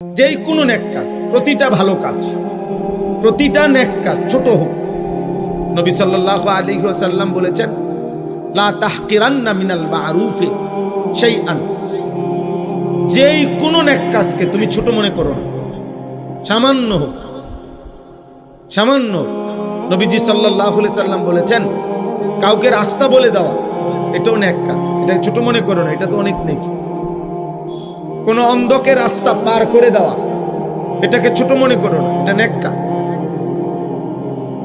যেই কোনো নেক কাজ, প্রতিটা ভালো কাজ, প্রতিটা নেক কাজ ছোট হোক, নবী সাল্লাল্লাহু আলাইহি ওয়াসাল্লাম বলেছেন লা তাহকিরান্না মিনাল মারুফি শাইআন, যেই কোনো নেক কাজকে তুমি ছোট মনে করো না, সামান্য হোক, সামান্য। নবীজি সাল্লাল্লাহু আলাইহি সাল্লাম বলেছেন কাউকে রাস্তা বলে দেওয়া এটাও নেক কাজ, এটা ছোট মনে করো না, এটা তো অনেক নেকি। কোন অন্ধকে রাস্তা পার করে দেওয়া এটাকে ছোট মনে করো না, এটা নেক কাজ।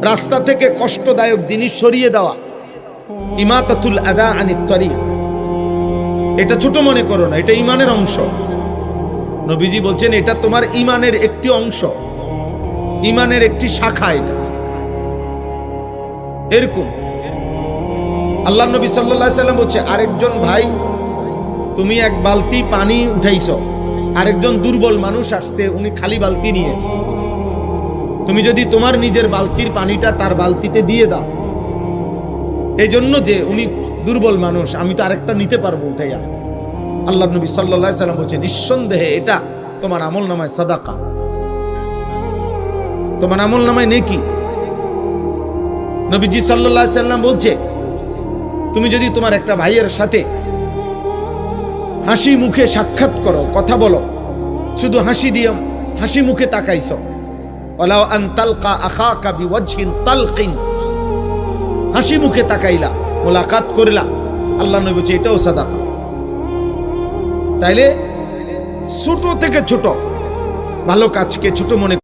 রাস্তা থেকে কষ্টদায়ক জিনিস সরিয়ে দেওয়া, ইমাতাতুল আদা আনিত তরিক, এটা ছোট মনে করো না, এটা ঈমানের অংশ। নবীজি বলছেন এটা তোমার ঈমানের একটি অংশ, ঈমানের একটি শাখা। এটা এরকম আল্লাহ নবী সাল্লাল্লাহু আলাইহি সাল্লাম বলছে আরেকজন ভাই তুমি এক বালতি পানি উঠাইছো, আরেকজন দুর্বল মানুষ আসছে, উনি খালি বালতি নিয়ে, তুমি যদি তোমার নিজের বালতির পানিটা তার বালতিতে দিয়ে দাও, এই জন্য যে উনি দুর্বল মানুষ, আমি তো আরেকটা নিতে পারবো উঠাইয়া। আল্লাহ নবী সাল্লাল্লাহু আলাইহি সাল্লাম বলছে নিঃসন্দেহে এটা তোমার আমল নামায় সাদাকা, তোমার আমল নামায় নেকি। নবীজি সাল্লাল্লাহু আলাইহি সাল্লাম বলছে তুমি যদি তোমার একটা ভাইয়ের সাথে হাসি মুখে সাক্ষাৎ করো, কথা বলো, শুধু হাসি দিয়ে হাসি মুখে তাকাইছো, ওয়ালাউ আন তালকা আখাকা বিওয়াজহিন তালকিন, হাসি মুখে তাকাইলা, মোলাকাত করলা, আল্লাহ নবী বলছে এটাও সাদাকা। তাইলে ছোট থেকে ছোট ভালো কাজকে ছোট মনে